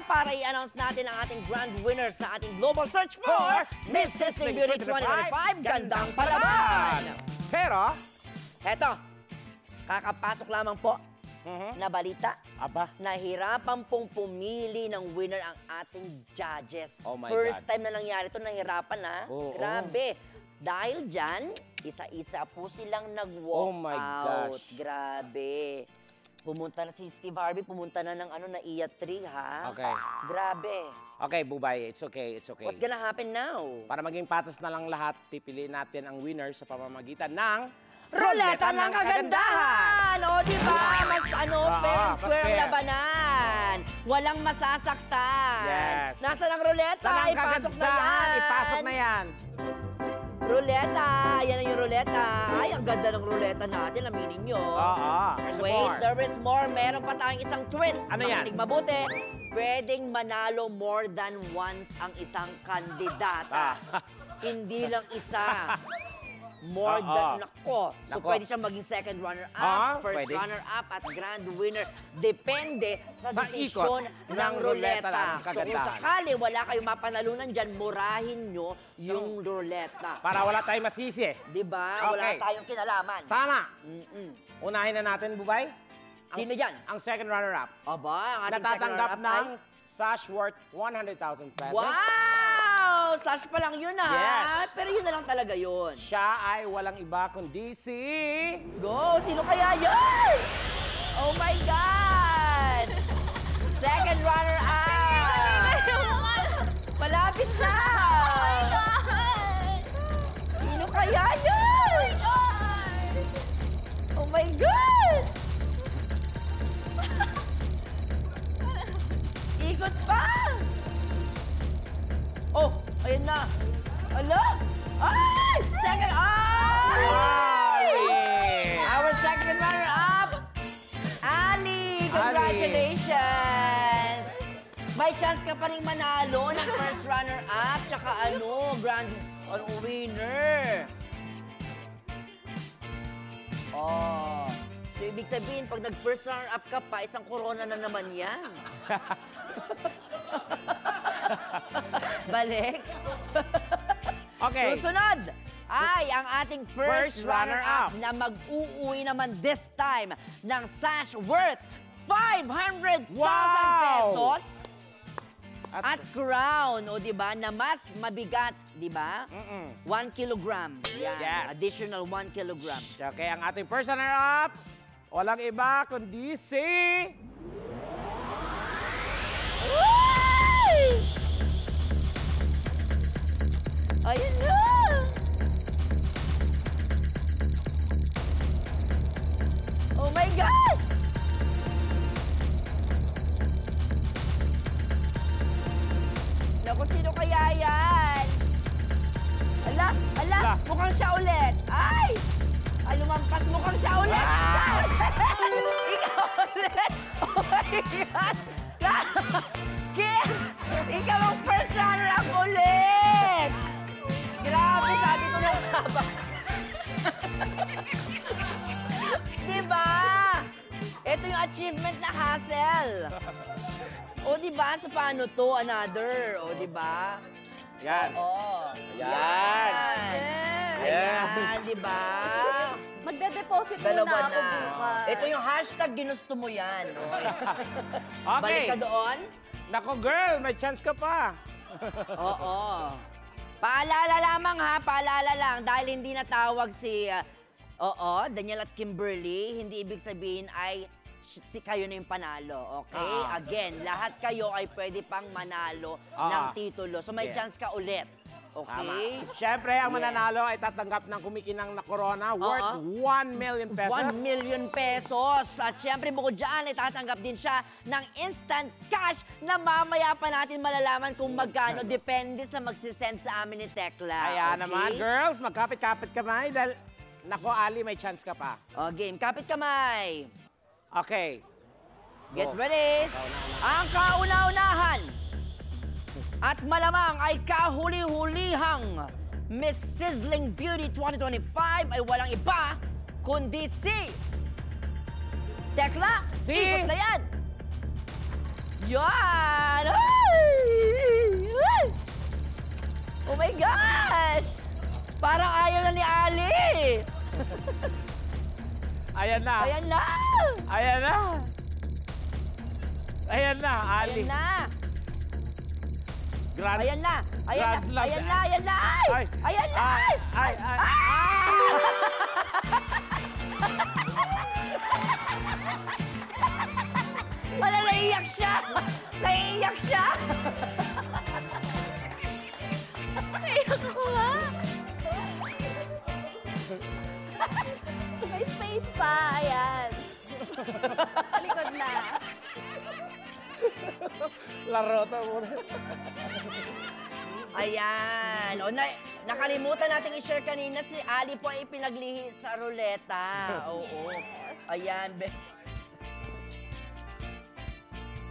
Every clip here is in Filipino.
para i-announce natin ang ating grand winner sa ating global search for Miss Sizzling Beauty 2025, Gandang Palaban! Pero, eto, kakapasok lamang po na balita. aba, Nahirapan pong pumili ng winner ang ating judges. Oh my First God. time na nangyari ito, nahirapan ha. Oo. Grabe. Dahil dyan, isa-isa po silang nag-walk Oh my out. gosh. Grabe. Pumunta na si Steve Harvey, pumunta na ng Naiya 3 ha. Okay. Grabe. Okay, Bubay, it's okay, it's okay. What's gonna happen now? Para maging patas na lang lahat, pipiliin natin ang winner sa pamamagitan ng Ruleta ng kagandahan! O, di ba? Mas fair and square ang fair. labanan. Walang masasaktan. Yes. Nasaan ang ruleta? Tanang Ipasok na kagandahan, yan. ipasok na yan. Ruleta. Yan ang yung ruleta. Ay, ang ganda ng ruleta natin. Aminin nyo. There's Wait, more. there is more. Meron pa tayong isang twist. Ano yan? Makinig mabuti. Pwedeng manalo more than once ang isang kandidata. Hindi lang isa. More than, nako. So, Nako. pwede siyang maging second runner-up, first pwede. runner-up, at grand winner. Depende sa Sa desisyon ikot ng ng ruleta ruleta. ng So, kung kagandahan. sakali wala kayong mapanalunan dyan, murahin nyo yung ruleta. Para wala tayong masisi. Diba? Wala Okay. tayong kinalaman. Tama. Mm-mm. Unahin na natin, Bubay. Sino dyan? Ang second runner-up. Aba, ang ating second Natatanggap runner-up ng sash worth 100,000 pesos. Wow! Sash pa lang yun ha. Yes. Pero yun na lang talaga yun. Siya ay walang iba kundi si... Go! Sino kaya yun? Oh my God! Second runner-up! Malapit na! Sino kaya yun? Oh my God! Ikot pa! Oh! Ayun na! Ala! Ay! Second! Ay! Our second runner-up, Ali! Congratulations! May chance ka pa rin manalo ng first runner-up, tsaka grand winner. Oh. So, ibig sabihin, pag nag-first runner-up ka pa, isang corona na naman yan. Balik. Okay. Susunod ay ang ating first runner-up na mag-uuwi naman this time ng sash worth 500,000 pesos at crown, o diba, na mas mabigat, diba? 1 kilogram. Yan, Yes. additional 1 kilogram. Okay, ang ating first runner-up, walang iba kundi si... Ayun na! Oh my gosh! Naku, sino kaya yan? Ala, mukhang siya ulit. Ay! Ay, lumampas, mukhang siya ulit. Siya ulit! Ikaw ulit! Oh my God! Kim! Ikaw ang first runner-up ulit! Grabe, sabi ko na haba. Diba? Ito yung achievement na hassle. O diba? So paano to? Another. O diba? Yan. Oo. Yan. Ayan, diba? Magde-deposit Dalawa muna ako na. bukas. Ito yung hashtag ginusto mo yan. O. Okay. Balik ka doon. Nako, girl, may chance ka pa. Oo. Paalala lamang ha, paalala lang. Dahil hindi natawag si Daniel at Kimberly, hindi ibig sabihin ay si kayo na yung panalo, okay? Again, lahat kayo ay pwede pang manalo ng titulo. So may chance ka ulit, okay? Tama. Siyempre, ang mananalo ay tatanggap ng kumikinang na corona worth 1 million pesos. 1 million pesos. At siyempre, bukod dyan, ay tatanggap din siya ng instant cash na mamaya pa natin malalaman kung magkano. Depende sa magsisend sa amin ni Tekla. Kaya okay? naman, girls, magkapit-kapit kamay dahil, nako, Ali, may chance ka pa. O, game. Kapit kamay. Okay. Get ready. Ang kauna-unahan at malamang ay kahuli-hulihang Miss Sizzling Beauty 2025 ay walang iba kundi si Tekla. Si Ikot na yan. Yan! Ay! Ay! Oh my gosh! Parang ayaw na ni Ali. Ayan na. Ayan na! Ayan na. Ayan na, Ali. Ayan na! Grand, Ayan na! Ayan Grand na! slam. Ayan na! Ayan na! Ay! Ayan na! Ay! Ay, ay, ay. Wala, naiiyak siya! Naiiyak siya! Naiyak ako nga. May space pa. Ayan. Likod na. Laro to muna. Ayan. O, nakalimutan natin i-share kanina, si Ali po ay pinaglihi sa ruleta. Oo. Ayan.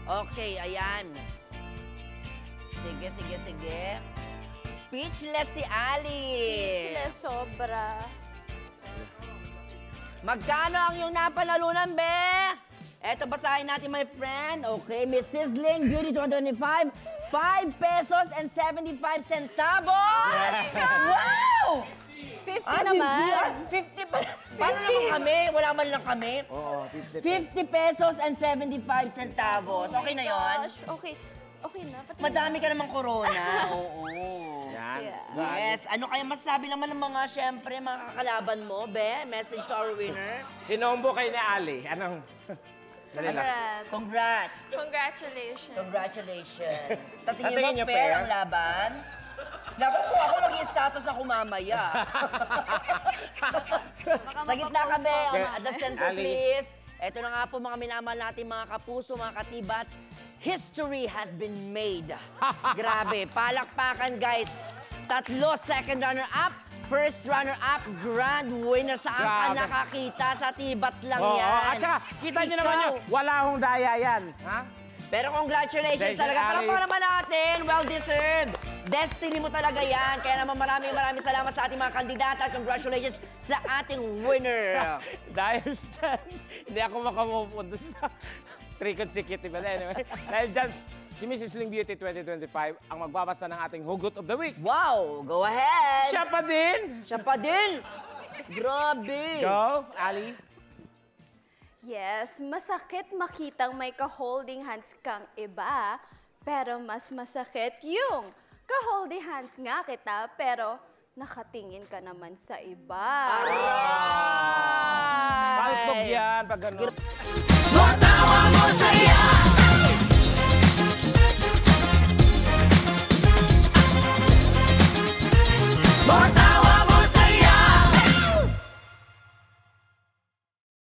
Okay, ayan. Sige, sige, sige. Speechless si Ali. Sila sobra. Magkano ang iyong napanalunan, be? Eto, basahin natin, my friend. Okay, Miss Sizzling Beauty 2025, 5 pesos and 75 centavos! Yes, wow! 50 naman. 50 pa. Paano naman kami? Wala man lang kami. Oo, 50 50 pesos and 75 centavos. Okay na yon? Gosh, okay. Okay na. Pati Madami ka namang corona. Oo. Yan. Yeah. Yes. Ano kaya masasabi naman ng mga, syempre, mga kakalaban mo, be? Message to our winner. Tinombo kay ni Ali. Anong... Dali na. Congrats. Congrats. Congratulations. Congratulations. Tatingin Tatingin mo, niyo, fair fair? ang laban? Naku, kung ako mag-i-status ako mamaya. Sa gitna kami, at the center, Ali. please. Ito na nga po mga minamahal natin, mga kapuso, mga katibat. History has been made. Grabe, palakpakan guys. 3 second runner-up, first runner-up, grand winner. Saan ka Grabe. nakakita? Sa tibats lang Oo, yan. at saka, kita niyo naman Ikaw. yun, wala akong daya yan. Ha? Pero congratulations Thank you, talaga. Ali. Palakpakan naman natin. Well-deserved. Destiny mo talaga yan. Kaya naman maraming salamat sa ating mga kandidata. Congratulations sa ating winner. Dahil dyan, hindi ako makamupunta sa 3 consecutive. But anyway, dahil dyan, si Mrs. Sling Beauty 2025 ang magbabasa ng ating Hugot of the Week. Wow! Go ahead! Siya pa din! Siya pa din! Grabe! Go, Ali. Yes, masakit makitang may ka-holding hands kang iba, pero mas masakit yung ka-holding hands nga kita, pero nakatingin ka naman sa iba. Aray! Palpog yan pag gano'n. Matawa mo saya!